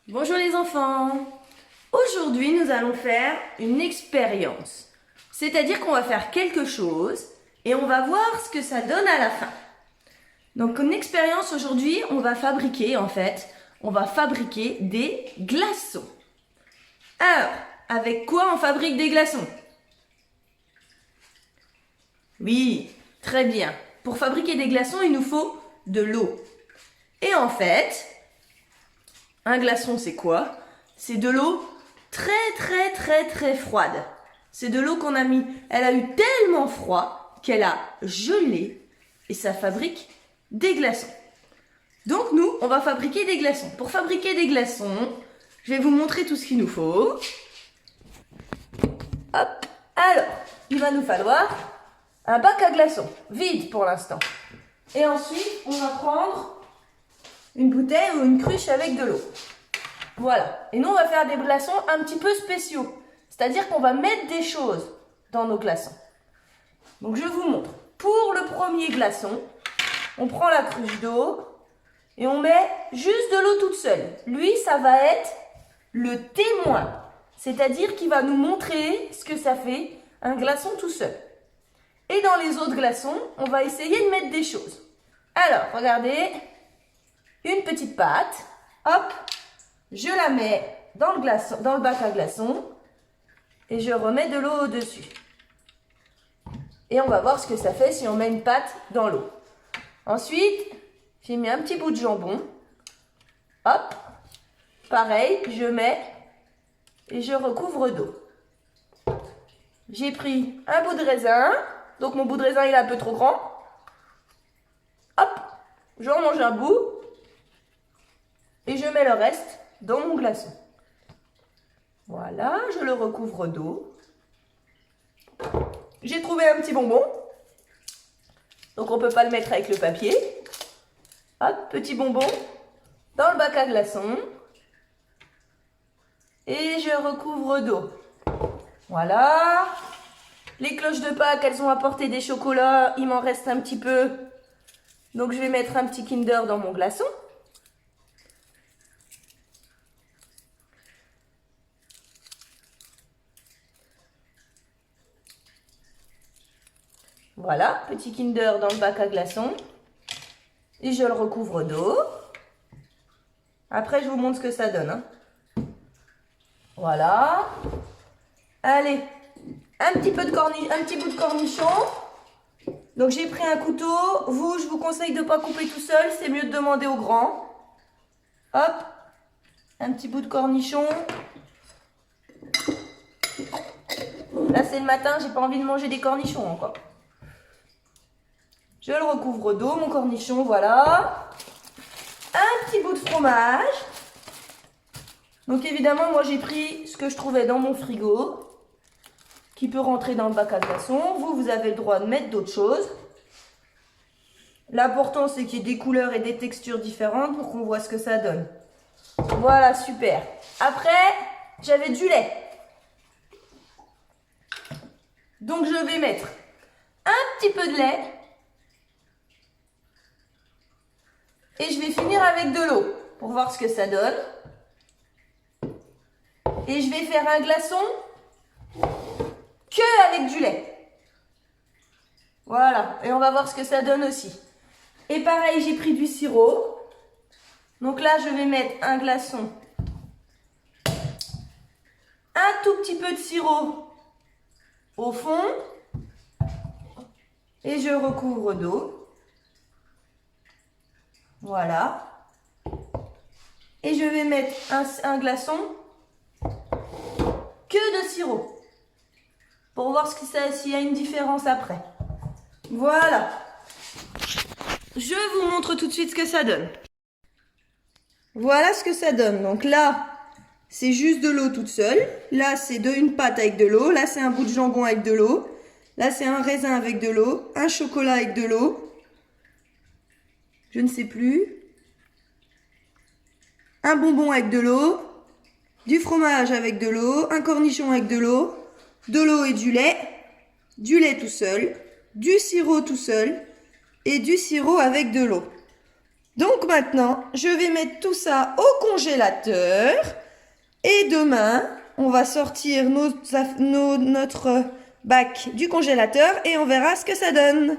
Bonjour les enfants. Aujourd'hui, nous allons faire une expérience. C'est-à-dire qu'on va faire quelque chose et on va voir ce que ça donne à la fin. Donc, une expérience aujourd'hui, on va fabriquer des glaçons. Alors, avec quoi on fabrique des glaçons? Oui, très bien. Pour fabriquer des glaçons, il nous faut de l'eau. Et en fait, un glaçon, c'est quoi? C'est de l'eau très froide. C'est de l'eau qu'on a mis. Elle a eu tellement froid qu'elle a gelé et ça fabrique des glaçons. Donc nous, on va fabriquer des glaçons. Pour fabriquer des glaçons, je vais vous montrer tout ce qu'il nous faut. Hop. Alors, il va nous falloir un bac à glaçons, vide pour l'instant. Et ensuite, on va prendre une bouteille ou une cruche avec de l'eau. Voilà. Et nous, on va faire des glaçons un petit peu spéciaux. C'est-à-dire qu'on va mettre des choses dans nos glaçons. Donc, je vous montre. Pour le premier glaçon, on prend la cruche d'eau et on met juste de l'eau toute seule. Lui, ça va être le témoin. C'est-à-dire qu'il va nous montrer ce que ça fait un glaçon tout seul. Et dans les autres glaçons, on va essayer de mettre des choses. Alors, regardez. Une petite pâte. Hop. Je la mets dans le bac à glaçons et je remets de l'eau au-dessus. Et on va voir ce que ça fait si on met une pâte dans l'eau. Ensuite, j'ai mis un petit bout de jambon. Hop. Pareil, je mets et je recouvre d'eau. J'ai pris un bout de raisin. Donc mon bout de raisin il est un peu trop grand. Hop. J'en mange un bout. Et je mets le reste dans mon glaçon. Voilà, je le recouvre d'eau. J'ai trouvé un petit bonbon. Donc on ne peut pas le mettre avec le papier. Hop, petit bonbon dans le bac à glaçons. Et je recouvre d'eau. Voilà. Les cloches de Pâques, elles ont apporté des chocolats. Il m'en reste un petit peu. Donc je vais mettre un petit Kinder dans mon glaçon. Voilà, petit Kinder dans le bac à glaçons. Et je le recouvre d'eau. Après, je vous montre ce que ça donne. Voilà. Allez, un petit bout de cornichon. Donc, j'ai pris un couteau. Vous, je vous conseille de ne pas couper tout seul. C'est mieux de demander au grand. Hop. Un petit bout de cornichon. Là, c'est le matin. J'ai pas envie de manger des cornichons encore. Je le recouvre d'eau, mon cornichon, voilà. Un petit bout de fromage. Donc évidemment, moi j'ai pris ce que je trouvais dans mon frigo, qui peut rentrer dans le bac à glaçons. Vous avez le droit de mettre d'autres choses. L'important, c'est qu'il y ait des couleurs et des textures différentes pour qu'on voit ce que ça donne. Voilà, super. Après, j'avais du lait. Donc je vais mettre un petit peu de lait. Et je vais finir avec de l'eau pour voir ce que ça donne. Et je vais faire un glaçon que avec du lait. Voilà. Et on va voir ce que ça donne aussi. Et pareil, j'ai pris du sirop. Donc là, je vais mettre un glaçon. Un tout petit peu de sirop au fond. Et je recouvre d'eau. Voilà. Et je vais mettre un glaçon que de sirop. Pour voir s'il y a une différence après. Voilà. Je vous montre tout de suite ce que ça donne. Voilà ce que ça donne. Donc là, c'est juste de l'eau toute seule. Là, c'est une pâte avec de l'eau. Là, c'est un bout de jambon avec de l'eau. Là, c'est un raisin avec de l'eau. Un chocolat avec de l'eau. Je ne sais plus. Un bonbon avec de l'eau. Du fromage avec de l'eau. Un cornichon avec de l'eau et du lait tout seul, du sirop tout seul et du sirop avec de l'eau. Donc maintenant, je vais mettre tout ça au congélateur. Et demain, on va sortir notre bac du congélateur et on verra ce que ça donne.